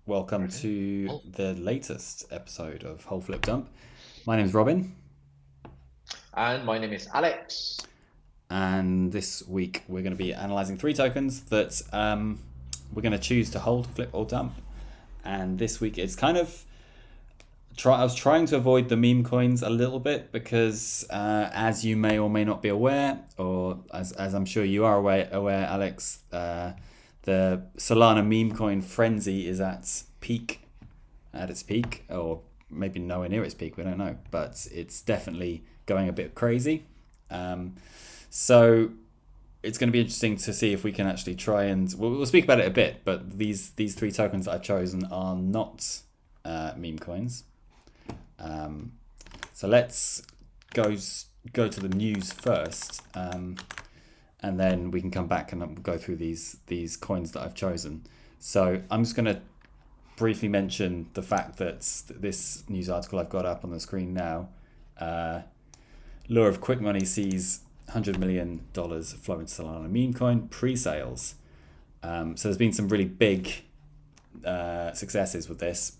Welcome to the latest episode of Whole Flip Dump. My name is Robin, And my name is Alex. and this week we're going to be analysing three tokens that we're going to choose to hold, flip, or dump. And this week it's kind of I was trying to avoid the meme coins a little bit because, as you may or may not be aware, or as I'm sure you are aware, Alex, the Solana meme coin frenzy is at its peak, or maybe nowhere near its peak. We don't know, but it's definitely going a bit crazy. So it's going to be interesting to see if we can actually try and we'll speak about it a bit. But these three tokens that I've chosen are not meme coins. So let's go to the news first, and then we can come back and go through these coins that I've chosen. So I'm just going to briefly mention the fact that this news article I've got up on the screen now, Lure of Quick Money sees $100 million flow into Solana meme coin pre-sales. So there's been some really big successes with this.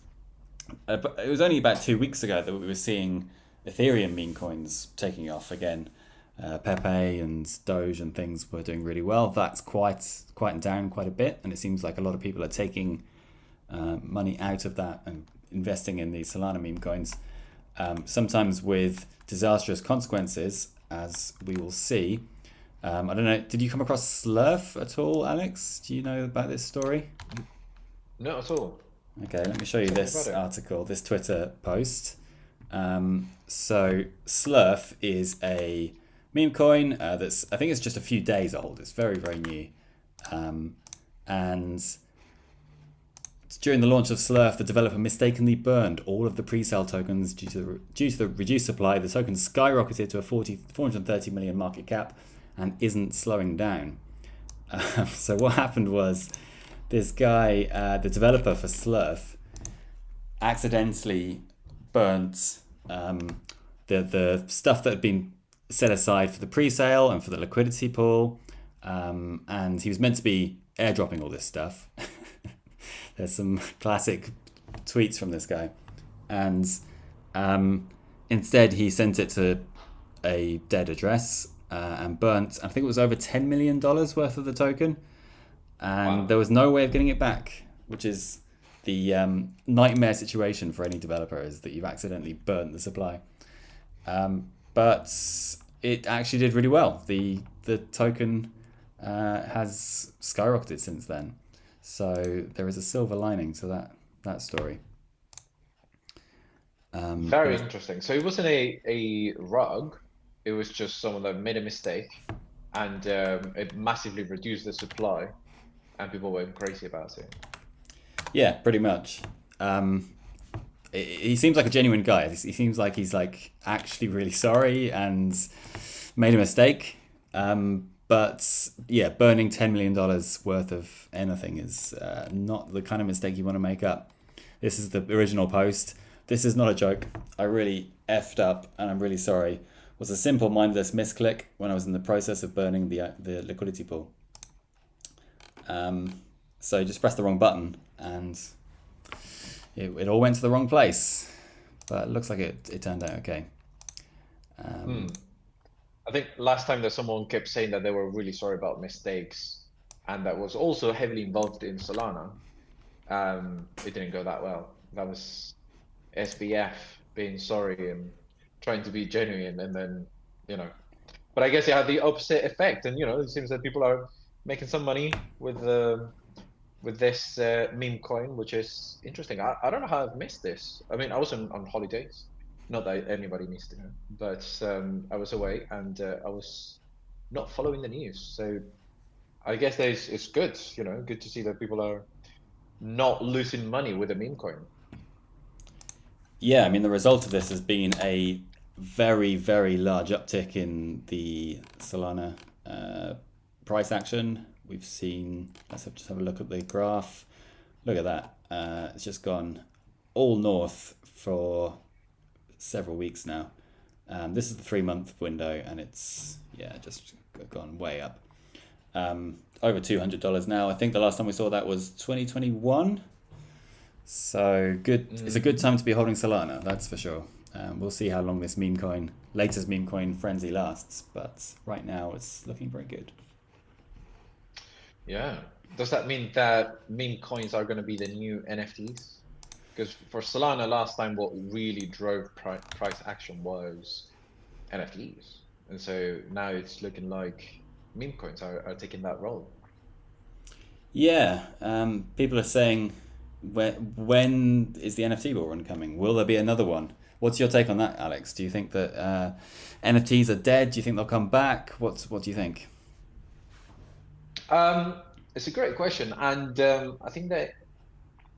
But it was only about 2 weeks ago that we were seeing Ethereum meme coins taking off again. Pepe and Doge and things were doing really well. That's quieted down quite a bit, and it seems like a lot of people are taking money out of that and investing in these Solana meme coins, sometimes with disastrous consequences, as we will see. I don't know, did you come across Slurf at all, Alex? Do you know about this story? Not at all. Okay, let me show you Tell me this about it. article, this Twitter post. So Slurf is a meme coin that's, I think it's just a few days old. It's very, very new. And during the launch of Slurf, the developer mistakenly burned all of the pre-sale tokens due to the reduced supply. The token skyrocketed to a 430 million market cap and isn't slowing down. So what happened was this guy, the developer for Slurf, accidentally burnt the stuff that had been set aside for the pre-sale and for the liquidity pool, and he was meant to be airdropping all this stuff. There's some classic tweets from this guy, and instead he sent it to a dead address and burnt. I think it was over $10 million worth of the token, and Wow. there was no way of getting it back, which is the nightmare situation for any developer, is that you've accidentally burnt the supply. But it actually did really well. The token has skyrocketed since then. So there is a silver lining to that story. But Very interesting. So it wasn't a rug. It was just someone that made a mistake and it massively reduced the supply and people went crazy about it. yeah, pretty much. He seems like a genuine guy. He seems like he's like actually really sorry and made a mistake. But yeah, burning $10 million worth of anything is not the kind of mistake you want to make up. This is the original post. This is not a joke. I really effed up, and I'm really sorry. It was a simple mindless misclick when I was in the process of burning the liquidity pool. So just pressed the wrong button, and it all went to the wrong place. But it looks like it turned out okay. Hmm. I think last time that someone kept saying that they were really sorry about mistakes and that was also heavily involved in Solana, it didn't go that well. That was SBF being sorry and trying to be genuine, and then, you know. But I guess it had the opposite effect, and it seems that people are making some money with this meme coin, which is interesting. I don't know how I've missed this. I mean, I was on holidays, not that anybody needs to know, but I was away and I was not following the news. So I guess it's good, good to see that people are not losing money with a meme coin. Yeah, I mean, the result of this has been a very, very large uptick in the Solana price action. We've seen, just have a look at the graph. Look at that. It's just gone all north for several weeks now. This is the 3 month window, and it's, yeah, just gone way up. Over $200 now. I think the last time we saw that was 2021. So good. It's a good Mm. time to be holding Solana, that's for sure. We'll see how long this latest meme coin frenzy lasts, but right now it's looking very good. Yeah. Does that mean that meme coins are going to be the new NFTs? Because for Solana last time, what really drove price action was NFTs. And so now it's looking like meme coins are taking that role. Yeah, people are saying, when is the NFT bull run coming? Will there be another one? What's your take on that, Alex? Do you think that NFTs are dead? Do you think they'll come back? What do you think? Um, it's a great question. And I think that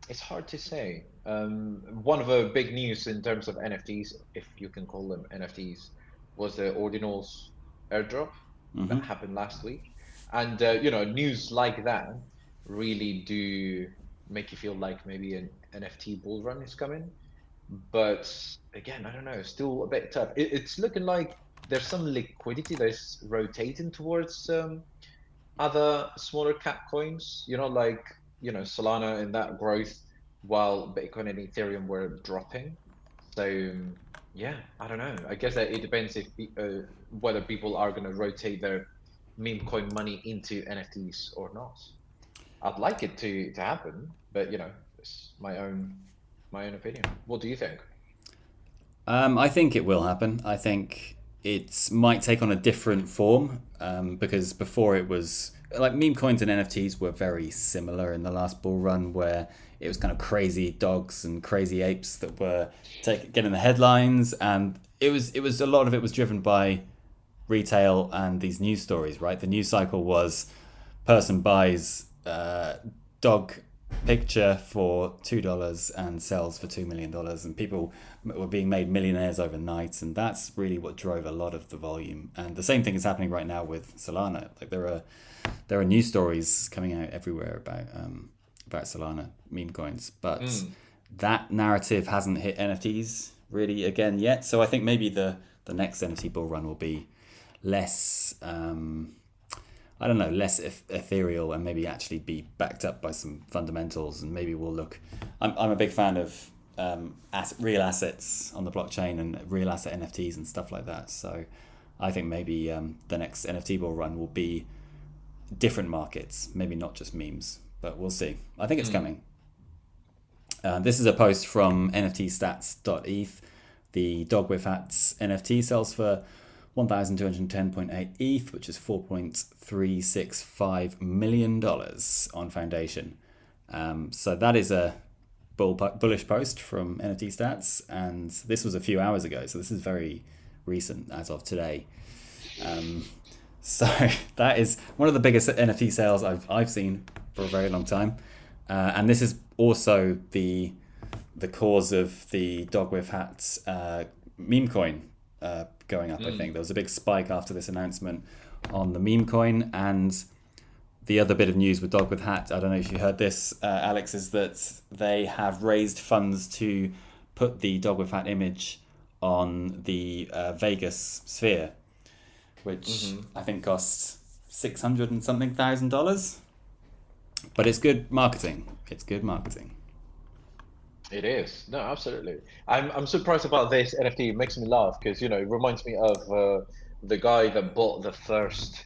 it's hard to say. One of the big news in terms of NFTs, if you can call them NFTs, was the Ordinals airdrop that Hmm. happened last week. And news like that really do make you feel like maybe an NFT bull run is coming. But again, I don't know, still a bit tough. It's looking like there's some liquidity that's rotating towards other smaller cap coins, like, Solana and that growth, while Bitcoin and Ethereum were dropping. So yeah, I don't know. I guess that it depends if whether people are going to rotate their meme coin money into NFTs or not. I'd like it to happen, but it's my own opinion. What do you think? I think it will happen. I think it might take on a different form, because before it was like meme coins and NFTs were very similar in the last bull run, where it was kind of crazy dogs and crazy apes that were getting the headlines, and it was a lot of it was driven by retail and these news stories, right? The news cycle was person buys dog picture for $2 and sells for $2 million, and people were being made millionaires overnight, and that's really what drove a lot of the volume. And the same thing is happening right now with Solana. Like there are news stories coming out everywhere about Solana meme coins, but Mm. that narrative hasn't hit NFTs really again yet. So I think maybe the next NFT bull run will be less I don't know, less ethereal, and maybe actually be backed up by some fundamentals. And maybe we'll look. I'm a big fan of real assets on the blockchain and real asset NFTs and stuff like that. So I think maybe the next NFT bull run will be different markets, maybe not just memes, but we'll see. I think it's Mm. coming. This is a post from nftstats.eth. The dog with hats NFT sells for 1,210.8 ETH, which is $4.365 million on Foundation. So that is a bullish post from NFT Stats, and this was a few hours ago, so this is very recent as of today. So that is one of the biggest NFT sales I've seen for a very long time, and this is also the cause of the dog with hats meme coin going up. I think Mm. there was a big spike after this announcement on the meme coin. And the other bit of news with dog with hat, I don't know if you heard this, Alex, is that they have raised funds to put the dog with hat image on the Vegas sphere, which Hmm. I think costs 600 and something thousand dollars. But it's good marketing. It's good marketing. It is. No, absolutely. I'm surprised about this NFT. It makes me laugh because it reminds me of the guy that bought the first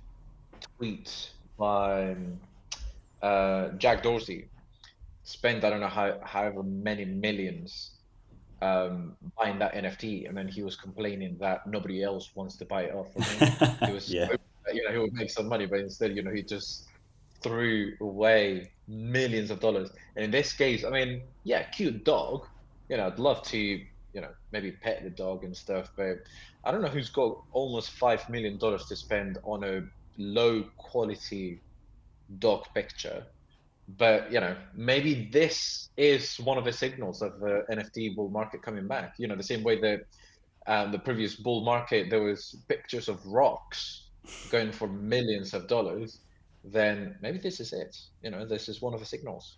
tweet by Jack Dorsey. Spent I don't know however many millions buying that NFT, and then he was complaining that nobody else wants to buy it off from him. He was Yeah. hoping that, he would make some money, but instead, he just threw away millions of dollars. And in this case, I mean, yeah, cute dog. I'd love to, maybe pet the dog and stuff, but I don't know who's got almost $5 million to spend on a low quality dog picture. But maybe this is one of the signals of the NFT bull market coming back. The same way that the previous bull market there was pictures of rocks going for millions of dollars. Then maybe this is it. This is one of the signals.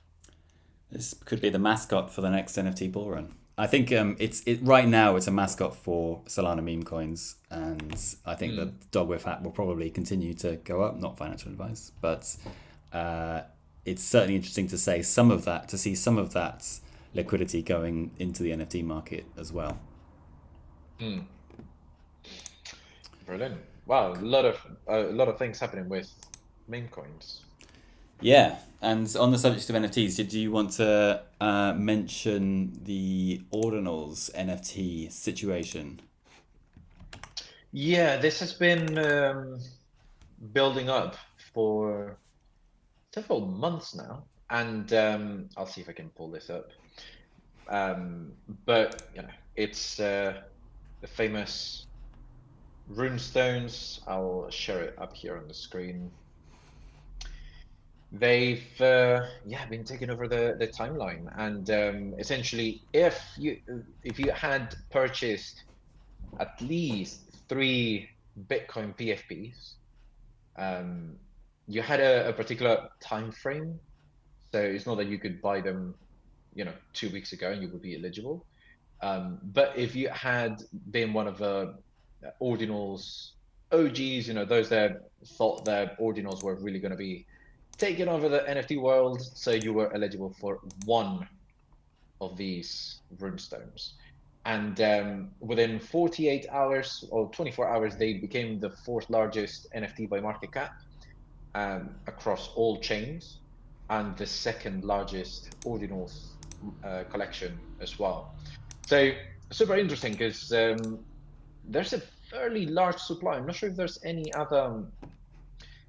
This could be the mascot for the next NFT bull run. I think it's right now it's a mascot for Solana meme coins, and I think the Mm. dog with hat will probably continue to go up. Not financial advice, but it's certainly interesting to see some of that liquidity going into the NFT market as well. Brilliant. Wow, a lot of things happening with meme coins. Yeah, and on the subject of NFTs, did you want to mention the Ordinals NFT situation? Yeah, this has been building up for several months now, and I'll see if I can pull this up. But you know, it's the famous runestones. I'll share it up here on the screen. They've been taking over the timeline, and essentially, if you had purchased at least 3 Bitcoin PFPs, you had a particular time frame. So it's not that you could buy them, 2 weeks ago and you would be eligible. But if you had been one of the ordinals OGs, those that thought that ordinals were really going to be taking over the NFT world, so you were eligible for one of these runestones. And within 48 hours or 24 hours, they became the 4th largest NFT by market cap across all chains, and the 2nd largest ordinals collection as well. So super interesting because there's a fairly large supply. I'm not sure if there's any other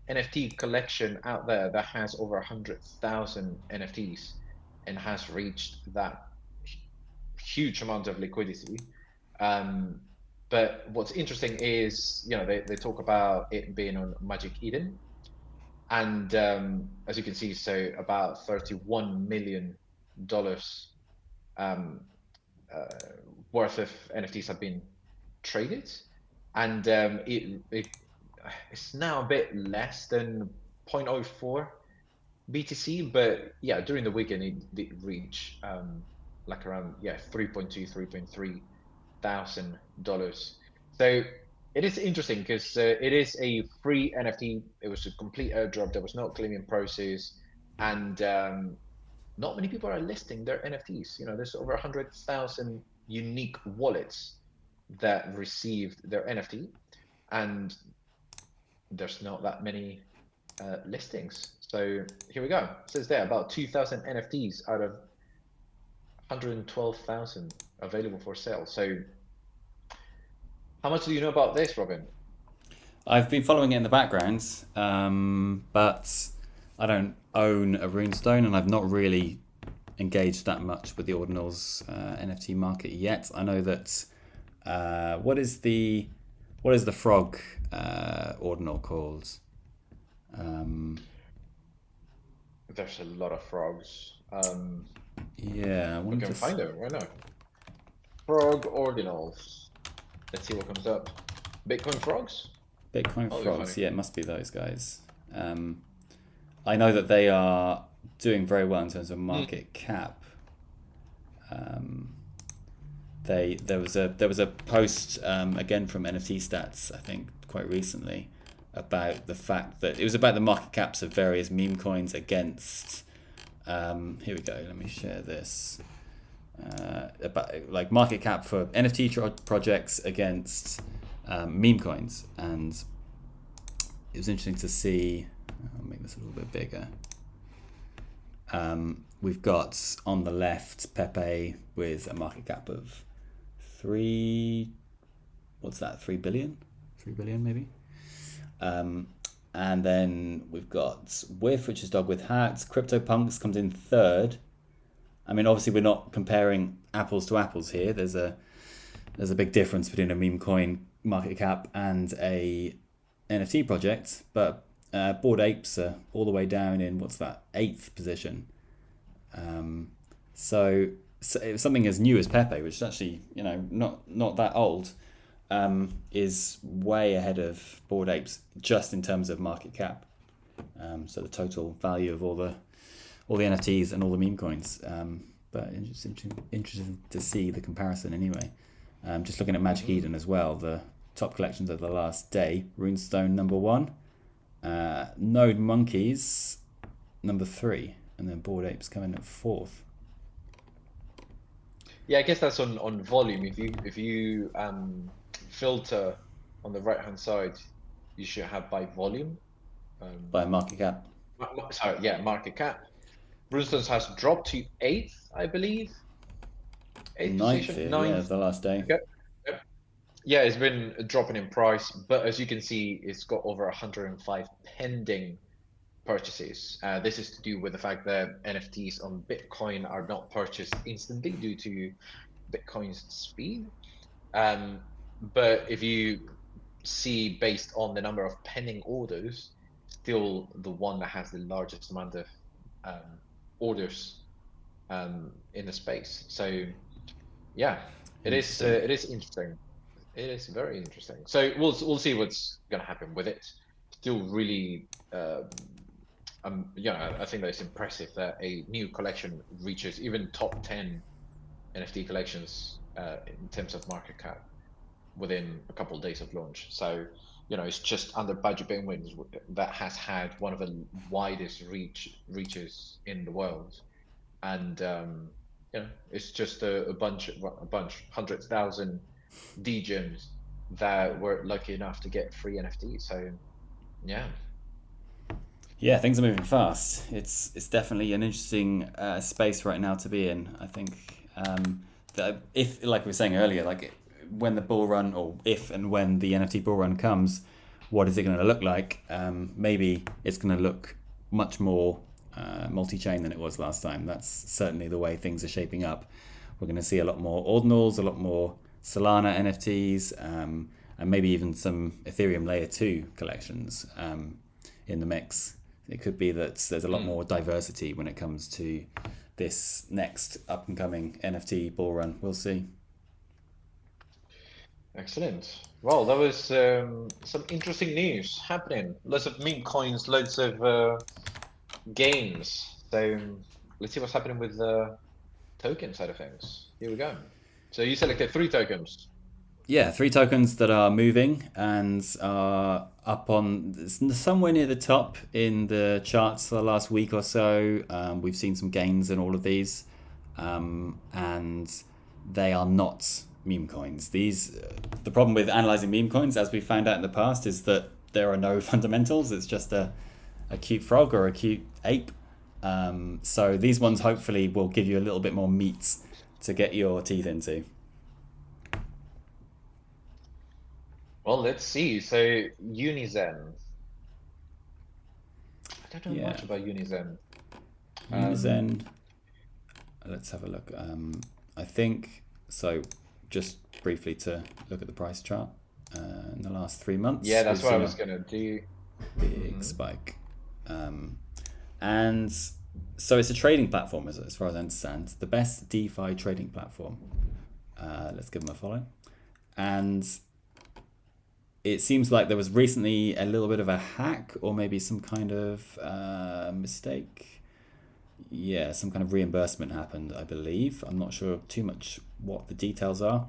NFT collection out there that has over 100,000 NFTs and has reached that huge amount of liquidity. But what's interesting is, they talk about it being on Magic Eden. And as you can see, so about $31 million worth of NFTs have been traded. And it's now a bit less than 0.04 BTC, but yeah, during the weekend it did reach like around 3.2, $3.3 thousand. So it is interesting because it is a free NFT. It was a complete airdrop. There was no claiming process, and not many people are listing their NFTs. There's over 100,000 unique wallets that received their NFT, and there's not that many listings. So here we go. It says there about 2,000 NFTs out of 112,000 available for sale. So how much do you know about this, Robin? I've been following it in the background, but I don't own a runestone, and I've not really engaged that much with the Ordinals NFT market yet. I know that what is the frog ordinal called? There's a lot of frogs. Yeah, I We want can to find it. Why not? Frog ordinals. Let's see what comes up. Bitcoin frogs? Bitcoin Oh, frogs. Yeah, it must be those guys. I know that they are doing very well in terms of market cap. There was a post again from NFT Stats, I think, quite recently, about the fact that it was about the market caps of various meme coins against. Here we go. Let me share this. About like market cap for NFT projects against meme coins, and it was interesting to see. I'll make this a little bit bigger. We've got on the left Pepe with a market cap of 3 billion? 3 billion maybe. And then we've got Whiff, which is Dog with Hats. CryptoPunks comes in 3rd. I mean, obviously we're not comparing apples to apples here. There's a big difference between a meme coin market cap and a NFT project, but Bored Apes are all the way down in 8th position. So something as new as Pepe, which is actually not that old, is way ahead of Bored Apes just in terms of market cap. So the total value of all the NFTs and all the meme coins. But it's interesting to see the comparison anyway. Just looking at Magic Eden as well, the top collections of the last day: Runestone number 1, Node Monkeys number 3, and then Bored Apes coming at 4th. Yeah, I guess that's on volume. If you filter on the right hand side, you should have by volume. Um, by market cap. sorry, yeah, market cap. Brunston's has dropped to eighth, I believe. Eighth Ninth position, here, yeah, ninth. the last day. Okay. Yep. Yeah, it's been dropping in price, but as you can see, it's got over 105 pending purchases. This is to do with the fact that NFTs on Bitcoin are not purchased instantly due to Bitcoin's speed. Um, but if you see based on the number of pending orders, still the one that has the largest amount of orders in the space. So yeah, Interesting. it is interesting. It is very interesting. So we'll see what's going to happen with it. Still really I think that it's impressive that a new collection reaches even top 10 NFT collections in terms of market cap within a couple of days of launch. So, it's just under budget penguins that has had one of the widest reaches in the world. And it's just a bunch, 100,000 DGEMs that were lucky enough to get free NFT. So yeah. Yeah, things are moving fast. It's definitely an interesting space right now to be in. I think that if, like we were saying earlier, like when the bull run, or if and when the NFT bull run comes, what is it going to look like? Maybe it's going to look much more multi-chain than it was last time. That's certainly the way things are shaping up. We're going to see a lot more ordinals, a lot more Solana NFTs, and maybe even some Ethereum Layer 2 collections in the mix. It could be that there's a lot more diversity when it comes to this next up and coming NFT bull run. We'll see. Excellent. Well, that was some interesting news happening. Lots of meme coins, loads of games. So let's see what's happening with the token side of things. Here we go. So you selected 3 tokens. Yeah, 3 tokens that are moving and are up on somewhere near the top in the charts for the last week or so. We've seen some gains in all of these, and they are not meme coins. The problem with analyzing meme coins, as we found out in the past, is that there are no fundamentals. It's just a cute frog or a cute ape. So these ones hopefully will give you a little bit more meat to get your teeth into. Well, let's see. So Unizen. I don't know Yeah, much about Unizen. Unizen. Let's have a look. I think so. Just briefly to look at the price chart in the last 3 months. Yeah, that's we've what I seen was a gonna do. big spike, and so it's a trading platform, as far as I understand, the best DeFi trading platform. Let's give them a follow, and it seems like there was recently a little bit of a hack, or maybe some kind of mistake. Yeah, some kind of reimbursement happened, I believe. I'm not sure too much what the details are,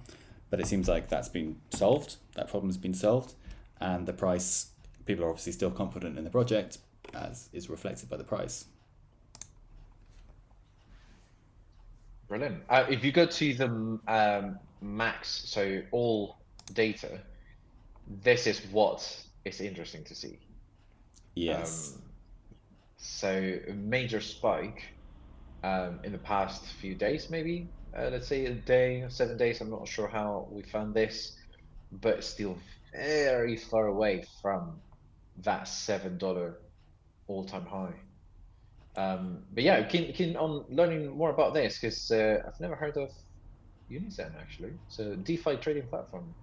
but it seems like that's been solved. That problem's been solved, and the price, people are obviously still confident in the project, as is reflected by the price. Brilliant. If you go to the max, so all data, this is what is interesting to see. Yes. So a major spike in the past few days, maybe let's say a day, 7 days. I'm not sure how we found this, but still very far away from that $7 all-time high. But yeah, keen on learning more about this because I've never heard of Unizen actually. So DeFi trading platform.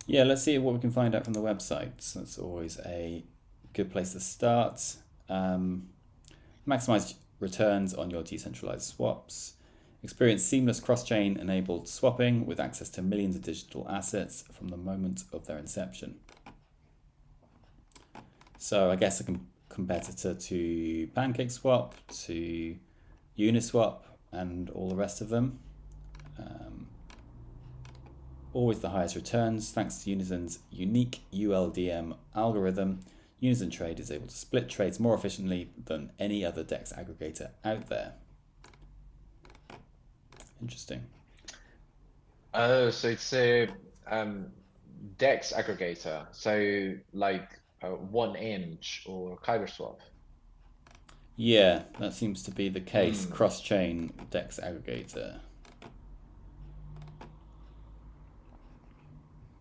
Yeah, let's see what we can find out from the website. That's always a good place to start. Maximize returns on your decentralized swaps. Experience seamless cross-chain enabled swapping with access to millions of digital assets from the moment of their inception. So I guess a competitor to PancakeSwap, to Uniswap, and all the rest of them. Always the highest returns thanks to Unizen's unique ULDM algorithm. Unizen Trade is able to split trades more efficiently than any other DEX aggregator out there. Interesting. Oh, so it's a DEX aggregator. So like 1inch or Kyber swap. Yeah, that seems to be the case. Hmm. Cross-chain DEX aggregator.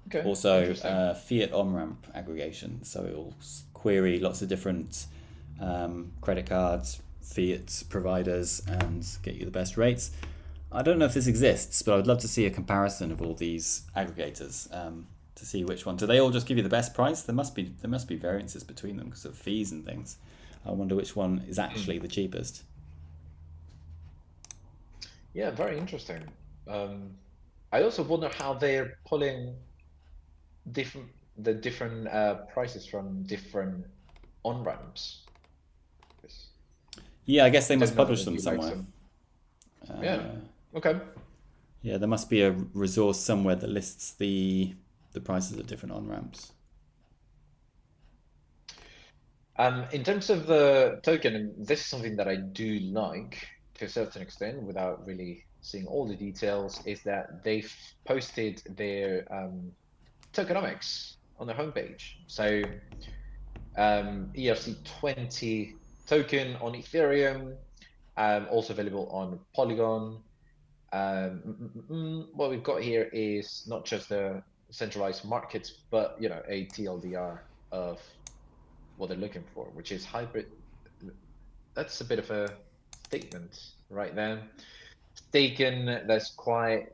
Okay, Also, interesting. fiat on-ramp aggregation. So it'll query lots of different credit cards, fiat providers, and get you the best rates. I don't know if this exists, but I would love to see a comparison of all these aggregators to see which one. Do they all just give you the best price? There must be variances between them because of fees and things. I wonder which one is Hmm. actually the cheapest. Yeah, very interesting. Um, I also wonder how they're pulling different different prices from different on-ramps. Yeah, I guess they I must don't know, publish them maybe like somewhere. some. Yeah. Okay. Yeah, there must be a resource somewhere that lists the prices of different on ramps. In terms of the token, and this is something that I do like to a certain extent, without really seeing all the details, is that they've posted their tokenomics on their homepage. So ERC20 token on Ethereum, also available on Polygon. What we've got here is not just the centralized markets, but a TLDR of what they're looking for, which is hybrid. That's a bit of a statement right there. Staken, that's quite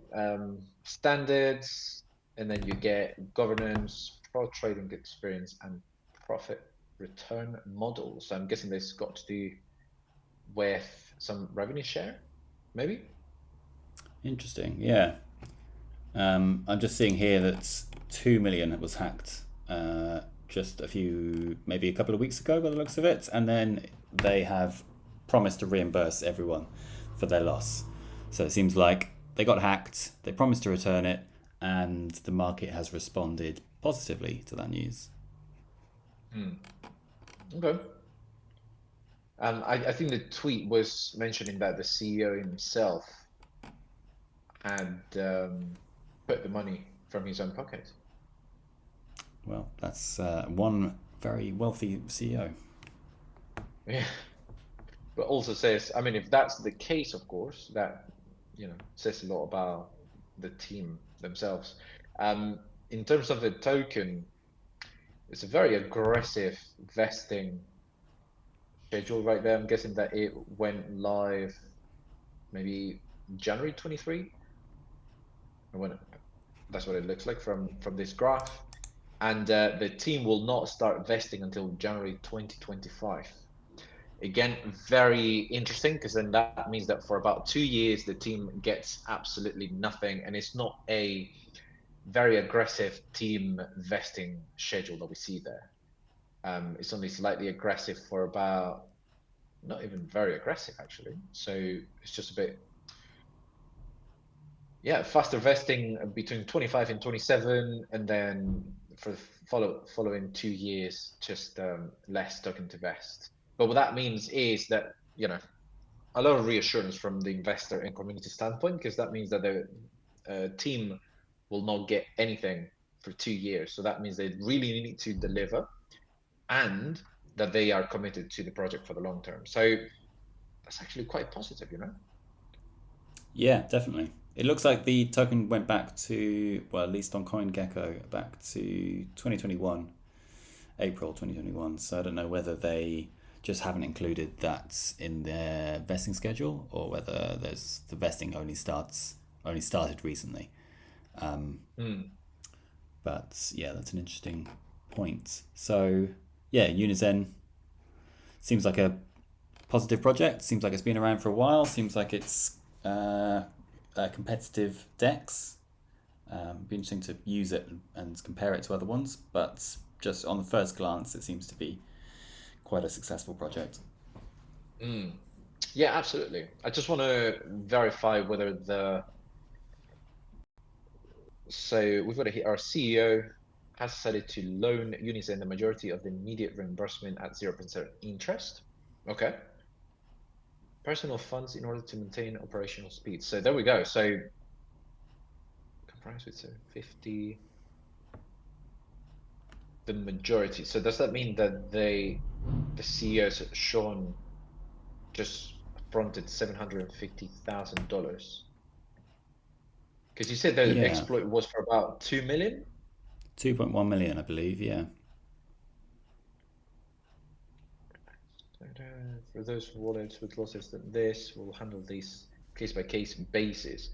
standards, and then you get governance, pro trading experience, and profit return model. So I'm guessing this got to do with some revenue share, maybe? Interesting. Yeah. I'm just seeing here that 2 million was hacked just maybe a couple of weeks ago by the looks of it, and then they have promised to reimburse everyone for their loss. So it seems like they got hacked, they promised to return it, and the market has responded positively to that news. Hmm. Okay. I think the tweet was mentioning that the CEO himself had put the money from his own pocket. Well, that's one very wealthy CEO. Yeah, but also says, I mean, if that's the case, of course, that says a lot about the team themselves. Um, in terms of the token, it's a very aggressive vesting schedule right there. I'm guessing that it went live maybe January 23, or when that's what it looks like from this graph. And the team will not start vesting until January 2025. Again, very interesting because then that means that for about 2 years the team gets absolutely nothing, and it's not a very aggressive team vesting schedule that we see there. It's only slightly aggressive for about, not even very aggressive actually. So it's just a bit, yeah, faster vesting between 25 and 27, and then for the following 2 years, just less token to vest. But what that means is that a lot of reassurance from the investor and community standpoint, because that means that the team will not get anything for 2 years. So that means they really need to deliver, and that they are committed to the project for the long term. So that's actually quite positive. Yeah, definitely. It looks like the token went back to, well, at least on CoinGecko, back to 2021, April 2021. So I don't know whether they just haven't included that in their vesting schedule or whether the vesting only started recently. Um, Hmm. but yeah, that's an interesting point. So yeah, Unizen seems like a positive project. Seems like it's been around for a while. Seems like it's a competitive DEX. Be interesting to use it and compare it to other ones, but just on the first glance, it seems to be quite a successful project. Hmm. Yeah, absolutely. I just want to verify whether so we've got to hit our CEO has decided to loan Unison the majority of the immediate reimbursement at 0% interest. Okay. Personal funds in order to maintain operational speed. So there we go. So price with 750. The majority. So does that mean that the CEOs, Sean, just fronted $750,000? Because you said the Yeah, exploit was for about 2 million. 2.1 million, I believe. Yeah. For those wallets with losses than this, we'll handle these case by case basis.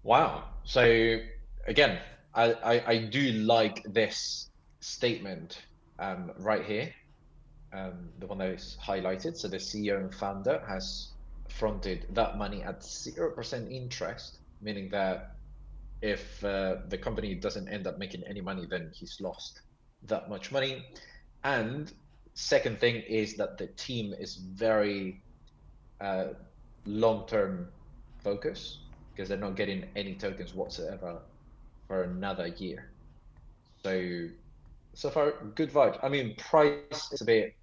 Wow. So again, I do like this statement right here, the one that is highlighted. So the CEO and founder has fronted that money at 0% interest, meaning that if the company doesn't end up making any money, then he's lost that much money. And second thing is that the team is very long-term focus, because they're not getting any tokens whatsoever for another year. So far, good vibe. I mean, price is a bit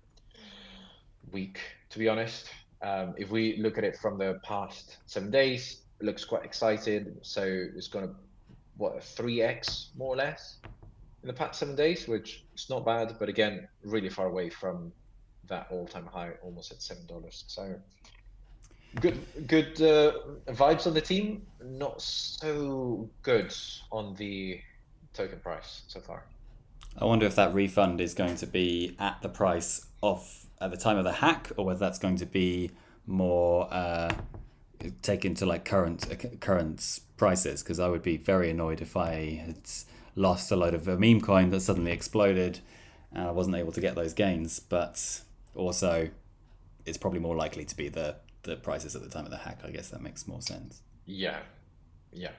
weak, to be honest. If we look at it from the past 7 days, it looks quite excited. So it's gonna, what, 3x more or less in the past 7 days, which is not bad, but again, really far away from that all-time high, almost at $7. So good vibes on the team. Not so good on the token price so far. I wonder if that refund is going to be at the price of at the time of the hack, or whether that's going to be more taken to like current prices. Because I would be very annoyed if I had lost a load of a meme coin that suddenly exploded and I wasn't able to get those gains. But also, it's probably more likely to be the prices at the time of the hack. I guess that makes more sense. Yeah, yeah.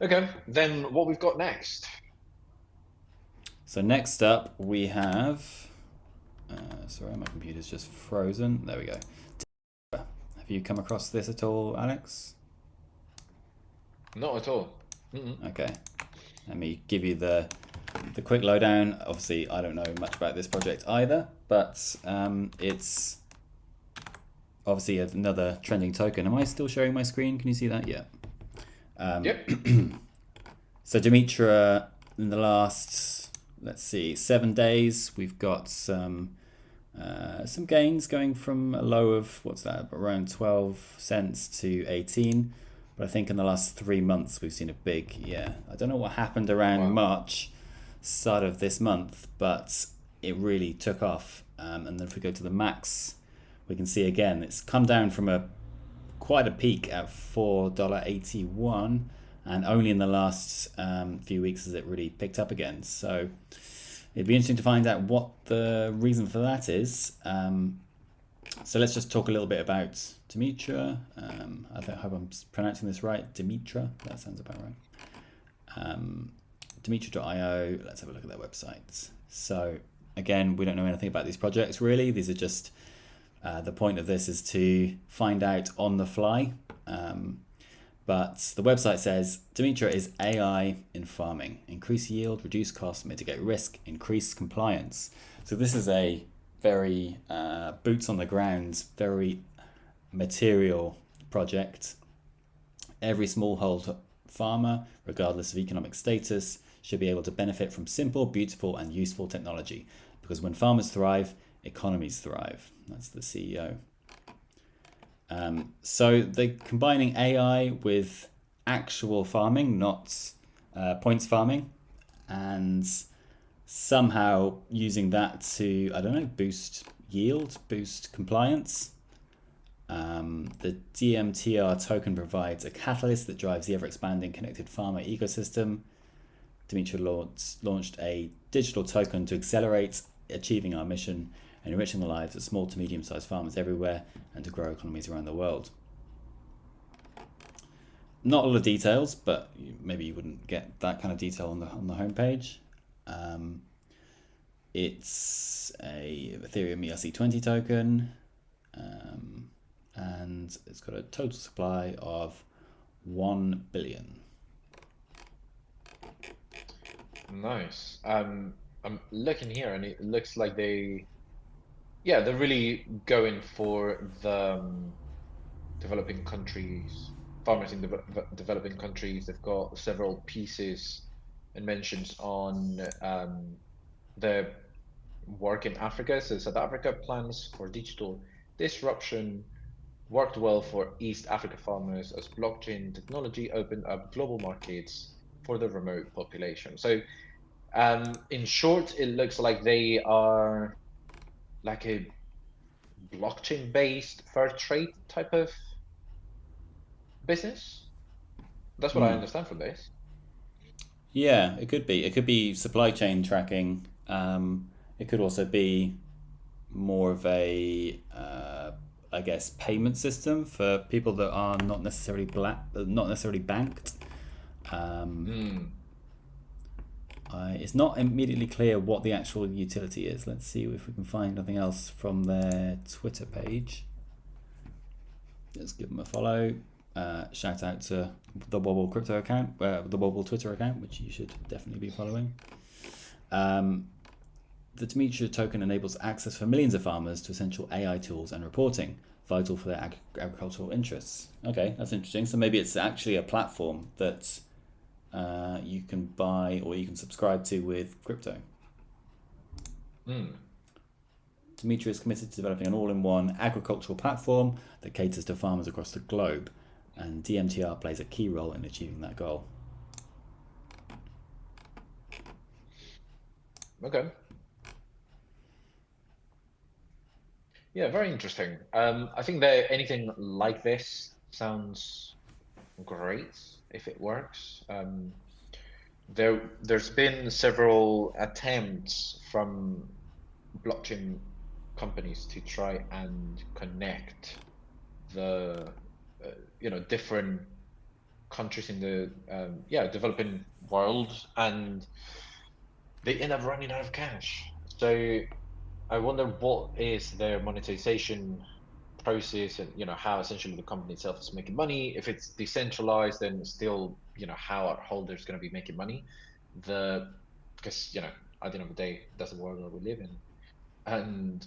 Okay, then what we've got next? So next up we have. Sorry, my computer's just frozen. There we go. Have you come across this at all, Alex? Not at all. Okay. Let me give you the quick lowdown. Obviously, I don't know much about this project either, but it's obviously another trending token. Am I still sharing my screen? Can you see that? Yeah. Yep. So Demetra, in the last, let's see, 7 days, we've got some gains going from a low of, what's that, around 12 cents to 18. But I think in the last 3 months we've seen a big, I don't know what happened around March, start of this month, but it really took off. And then if we go to the max, we can see again it's come down from quite a peak at $4.81, and only in the last few weeks has it really picked up again. So it'd be interesting to find out what the reason for that is. So let's just talk a little bit about Demetra. I hope I'm pronouncing this right. Demetra, that sounds about right. Demetra.io, let's have a look at their website. So again, we don't know anything about these projects really. These are just, the point of this is to find out on the fly. But the website says Demetra is AI in farming. Increase yield, reduce costs, mitigate risk, increase compliance. So this is a very boots on the ground, very material project. Every smallholder farmer, regardless of economic status, should be able to benefit from simple, beautiful, and useful technology. Because when farmers thrive, economies thrive. That's the CEO. So they're combining AI with actual farming, not points farming, and somehow using that to, I don't know, boost yield, boost compliance. The DMTR token provides a catalyst that drives the ever-expanding connected farmer ecosystem. Demetra launched a digital token to accelerate achieving our mission and enriching the lives of small to medium-sized farmers everywhere, and to grow economies around the world. Not a lot of details, but maybe you wouldn't get that kind of detail on the homepage. It's a Ethereum ERC20 token, and it's got a total supply of 1 billion. Nice. I'm looking here, and it looks like they're really going for the developing countries farmers in developing countries. They've got several pieces and mentions on the work in Africa. So South Africa plans for digital disruption worked well for East Africa farmers as blockchain technology opened up global markets for the remote population. So, in short, it looks like they are like a blockchain-based fair trade type of business. That's what I understand from this. Yeah, it could be. It could be supply chain tracking. It could also be more of a, I guess, payment system for people that are not necessarily not necessarily banked. It's not immediately clear what the actual utility is. Let's see if we can find nothing else from their Twitter page. Let's give them a follow. Shout out to the Wobble crypto account, the Wobble Twitter account, which you should definitely be following. The Demetria token enables access for millions of farmers to essential AI tools and reporting, vital for their agricultural interests. Okay, that's interesting. So maybe it's actually a platform that you can buy or you can subscribe to with crypto. Demetria is committed to developing an all-in-one agricultural platform that caters to farmers across the globe, and DMTR plays a key role in achieving that goal. Okay. Yeah, very interesting. I think that anything like this sounds great if it works. There's been several attempts from blockchain companies to try and connect the different countries in the developing world, and they end up running out of cash. So I wonder what is their monetization process, and how essentially the company itself is making money. If it's decentralized, then still how are holders going to be making money? Because at the end of the day, that's the world that we live in. And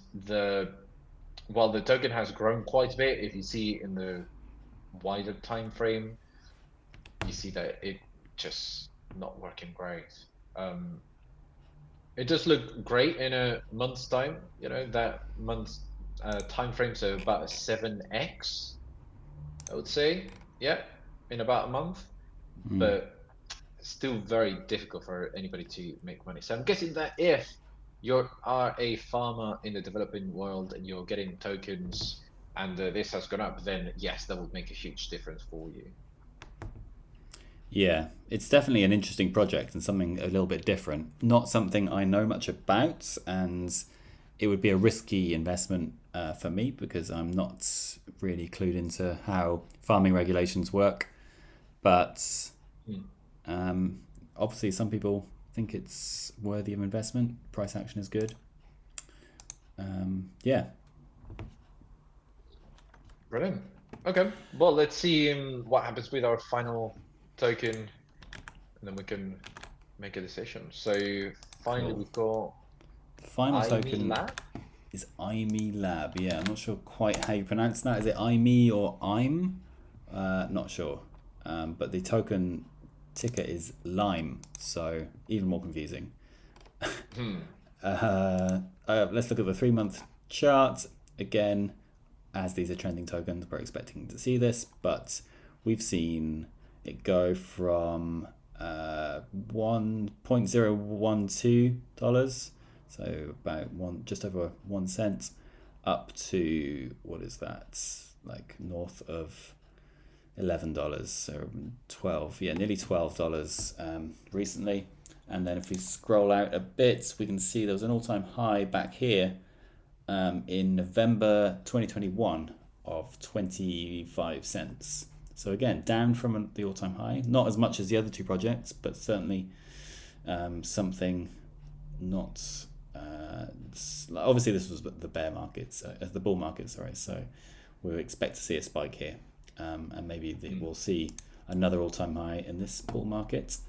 while the token has grown quite a bit, if you see in the wider time frame, you see that it just not working great. It does look great in a month's time. That month's time frame, so about a 7x, I would say. Yeah, in about a month, but still very difficult for anybody to make money. So I'm guessing that if you are a farmer in the developing world and you're getting tokens and this has gone up, then yes, that would make a huge difference for you. Yeah, it's definitely an interesting project and something a little bit different. Not something I know much about, and it would be a risky investment for me because I'm not really clued into how farming regulations work. But obviously, some people think it's worthy of investment. Price action is good. Yeah. Brilliant. Okay, well, let's see what happens with our final token, and then we can make a decision. So finally, we've got the final token Lab? Is IME Lab. Yeah, I'm not sure quite how you pronounce that. Is it IME or IM? Not sure. But the token ticker is Lime, so even more confusing. Let's look at the 3-month chart again. As these are trending tokens, we're expecting to see this, but we've seen it go from $1.012, so about just over 1 cent, up to what is that? Like north of $11, so 12, yeah, nearly $12 recently. And then if we scroll out a bit, we can see there was an all-time high back here in November 2021 of 25 cents. So again, down from the all-time high, not as much as the other two projects, but certainly something not. Obviously, this was the bear market, the bull market. Sorry, so we expect to see a spike here, and maybe we'll see another all-time high in this bull market.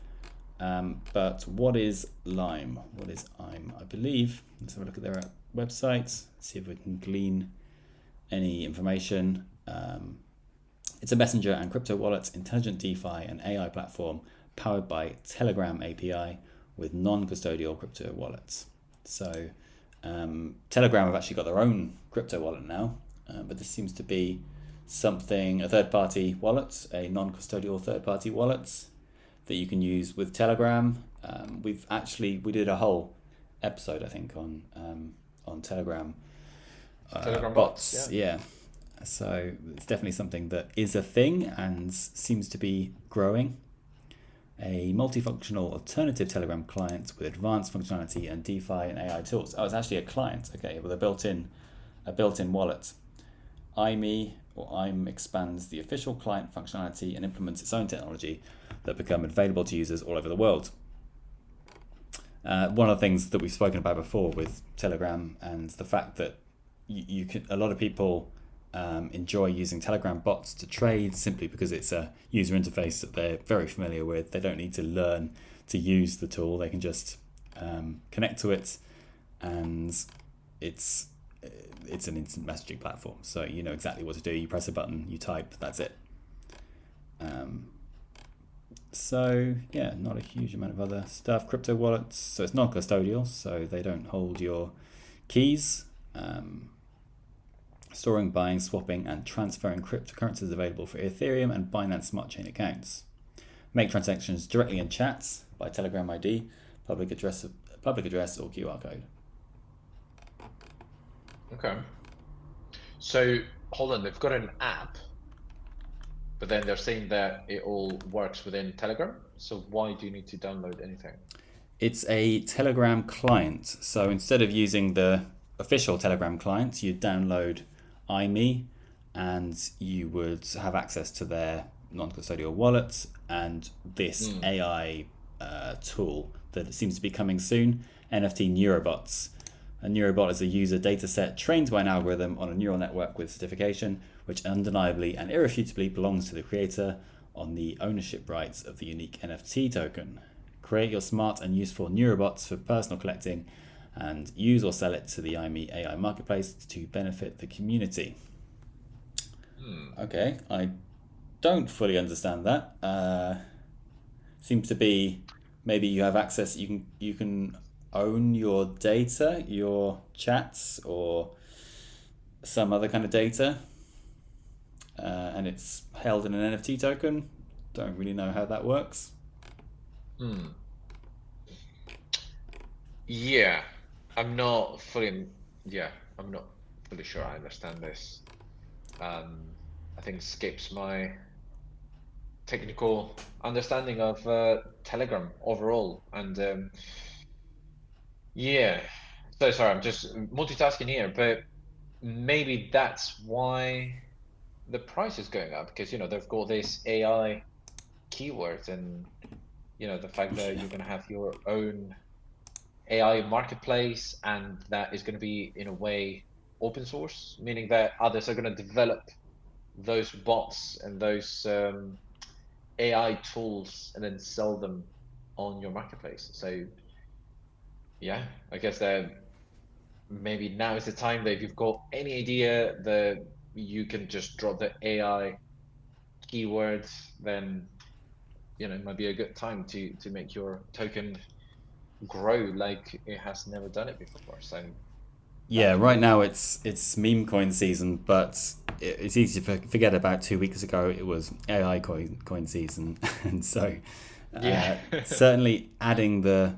But what is Lime? What is IME? I believe. Let's have a look at their website. See if we can glean any information. It's a messenger and crypto wallet, intelligent DeFi and AI platform powered by Telegram API with non-custodial crypto wallets. So Telegram have actually got their own crypto wallet now, but this seems to be a third-party wallet, a non-custodial third-party wallet that you can use with Telegram. We did a whole episode, I think, on Telegram. Telegram bots, yeah. So it's definitely something that is a thing and seems to be growing. A multifunctional alternative Telegram client with advanced functionality and DeFi and AI tools. Oh, it's actually a client, okay, with a built-in wallet. IME expands the official client functionality and implements its own technology that become available to users all over the world. One of the things that we've spoken about before with Telegram and the fact that a lot of people enjoy using Telegram bots to trade simply because it's a user interface that they're very familiar with. They don't need to learn to use the tool. They can just connect to it, and it's an instant messaging platform. So you know exactly what to do. You press a button, you type, that's it. So yeah, not a huge amount of other stuff. Crypto wallets, so it's non-custodial, so they don't hold your keys. Storing, buying, swapping, and transferring cryptocurrencies available for Ethereum and Binance Smart Chain accounts. Make transactions directly in chats by Telegram ID, public address or QR code. Okay. So hold on, they've got an app, but then they're saying that it all works within Telegram. So why do you need to download anything? It's a Telegram client. So instead of using the official Telegram client, you'd download IME and you would have access to their non-custodial wallet and this AI tool that seems to be coming soon, NFT Neurobots. A neurobot is a user data set trained by an algorithm on a neural network with certification, which undeniably and irrefutably belongs to the creator on the ownership rights of the unique NFT token. Create your smart and useful neurobots for personal collecting and use or sell it to the IME AI marketplace to benefit the community. Okay, I don't fully understand that. Seems to be maybe you have access, you can own your data, your chats, or some other kind of data, and it's held in an NFT token. Don't really know how that works. Yeah, I'm not fully sure I understand this. I think skips my technical understanding of Telegram overall, and yeah. So sorry, I'm just multitasking here, but maybe that's why the price is going up, because they've got this AI keywords, and the fact that you're gonna have your own AI marketplace, and that is going to be in a way open source, meaning that others are going to develop those bots and those AI tools and then sell them on your marketplace. So yeah, I guess that maybe now is the time that if you've got any idea that you can just drop the AI keywords, then it might be a good time to make your token grow like it has never done it before. So yeah, right now it's meme coin season, but it's easy to forget about 2 weeks ago it was AI coin season. And so certainly adding the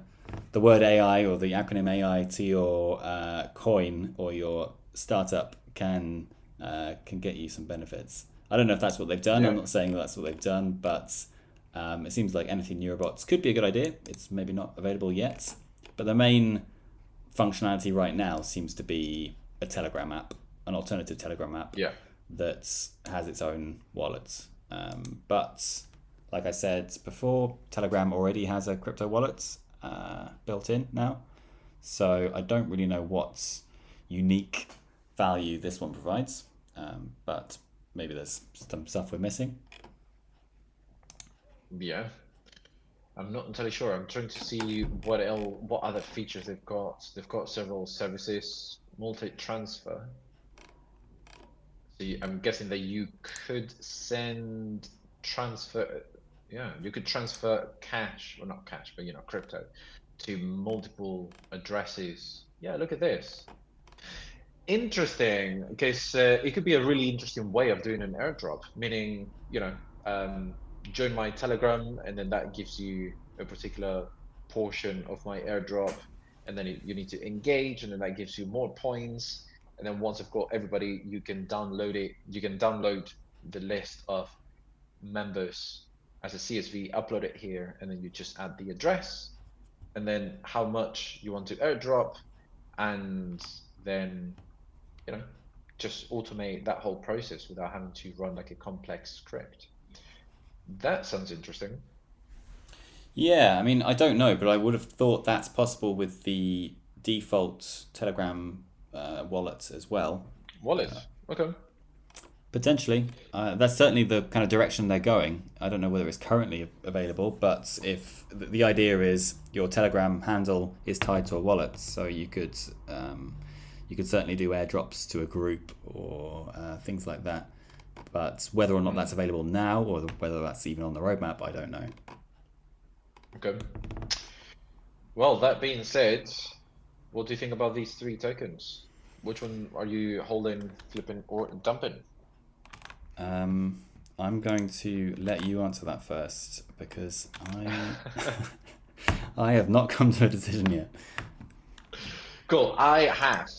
word AI or the acronym AI to your coin or your startup can get you some benefits. I don't know if that's what they've done. I'm not saying that's what they've done, but it seems like NFT Neurobots could be a good idea. It's maybe not available yet, but the main functionality right now seems to be a Telegram app, an alternative Telegram app that has its own wallet. But like I said before, Telegram already has a crypto wallet built in now, so I don't really know what unique value this one provides, but maybe there's some stuff we're missing. Yeah, I'm not entirely sure. I'm trying to see what other features they've got. They've got several services, multi-transfer. So I'm guessing that you could transfer, yeah, you could transfer cash, or not cash, but crypto to multiple addresses. Yeah, look at this. Interesting, because it could be a really interesting way of doing an airdrop, meaning, um, join my Telegram, and then that gives you a particular portion of my airdrop, and then you need to engage, and then that gives you more points. And then once I've got everybody, you can download it. You can download the list of members as a CSV, upload it here, and then you just add the address, and then how much you want to airdrop, and then just automate that whole process without having to run like a complex script. That sounds interesting. Yeah, I mean, I don't know, but I would have thought that's possible with the default Telegram wallet as well. Wallet. Okay. Potentially. That's certainly the kind of direction they're going. I don't know whether it's currently available, but if the idea is your Telegram handle is tied to a wallet, so you could certainly do airdrops to a group or things like that. But whether or not that's available now, or whether that's even on the roadmap, I don't know. Okay. Well, that being said, what do you think about these three tokens? Which one are you holding, flipping, or dumping? I'm going to let you answer that first because I have not come to a decision yet. Cool, I have.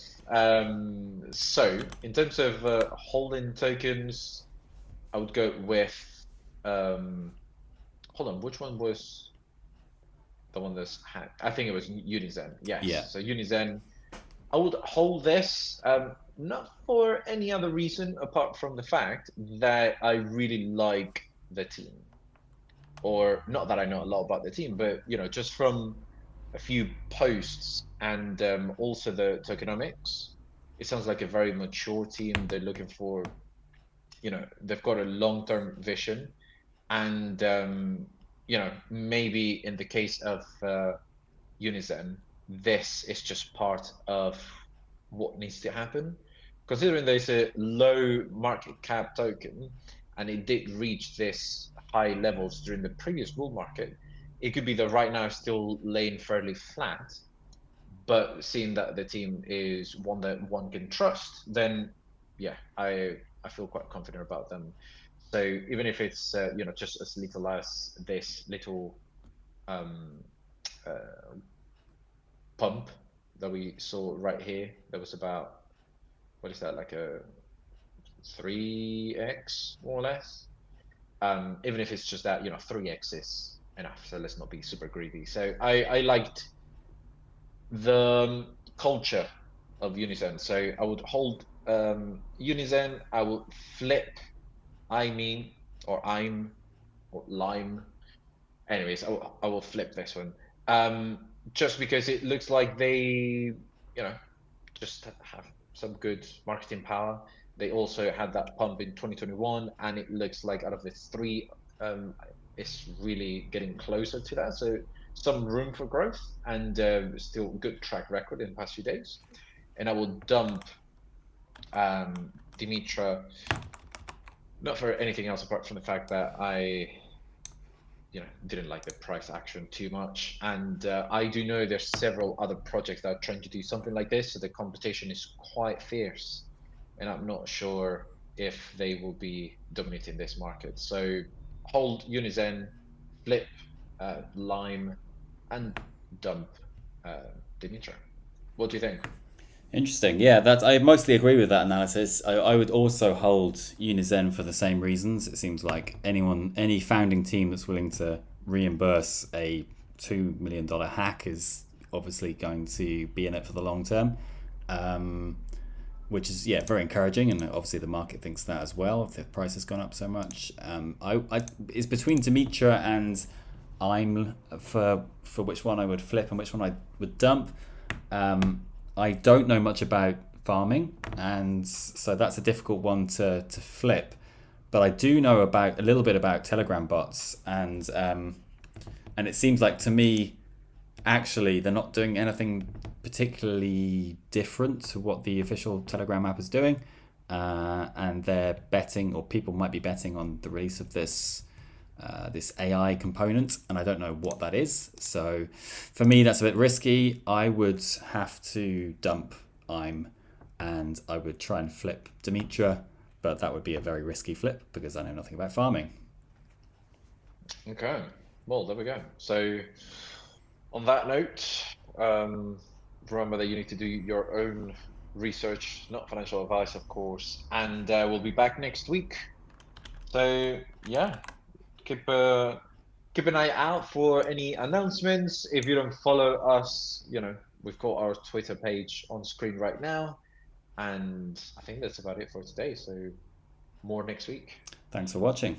So in terms of holding tokens, I would go with hold on, which one was the one that's had? I think it was Unizen. Yes. Yeah. So Unizen, I would hold this, not for any other reason apart from the fact that I really like the team. Or not that I know a lot about the team, but just from a few posts and also the tokenomics, it sounds like a very mature team. They're looking for, they've got a long-term vision, and maybe in the case of Unizen, this is just part of what needs to happen. Considering there's a low market cap token, and it did reach this high levels during the previous bull market, it could be that right now it's still laying fairly flat, but seeing that the team is one that one can trust, then yeah, I feel quite confident about them. So even if it's just as little as this little pump that we saw right here, that was about, what is that, like a 3x more or less. Even if it's just that 3x is enough, so let's not be super greedy. So I liked the culture of Unizen, so I would hold Unizen. I would flip or Lime. Anyways, I will flip this one, just because it looks like they just have some good marketing power. They also had that pump in 2021, and it looks like out of the three, it's really getting closer to that. So some room for growth, and still good track record in the past few days. And I will dump Dimitra, not for anything else apart from the fact that I didn't like the price action too much, and I do know there's several other projects that are trying to do something like this, so the competition is quite fierce, and I'm not sure if they will be dominating this market. So hold Unizen, flip Lime, and dump Dimitra. What do you think? Interesting. Yeah, I mostly agree with that analysis. I would also hold Unizen for the same reasons. It seems like any founding team that's willing to reimburse a $2 million hack is obviously going to be in it for the long term, which is very encouraging. And obviously the market thinks that as well. If the price has gone up so much, it's between Dimitra and I'm for which one I would flip and which one I would dump. I don't know much about farming, and so that's a difficult one to flip. But I do know a little bit about Telegram bots, and it seems like to me, actually, they're not doing anything particularly different to what the official Telegram app is doing. and they're betting, or people might be betting on the release of this AI component, and I don't know what that is. So for me, that's a bit risky. I would have to dump IME, and I would try and flip Demetra, but that would be a very risky flip because I know nothing about farming. Okay, well, there we go. So on that note, remember that you need to do your own research, not financial advice, of course, and we'll be back next week. So yeah, keep an eye out for any announcements. If you don't follow us, we've got our Twitter page on screen right now, and I think that's about it for today. So more next week. Thanks for watching.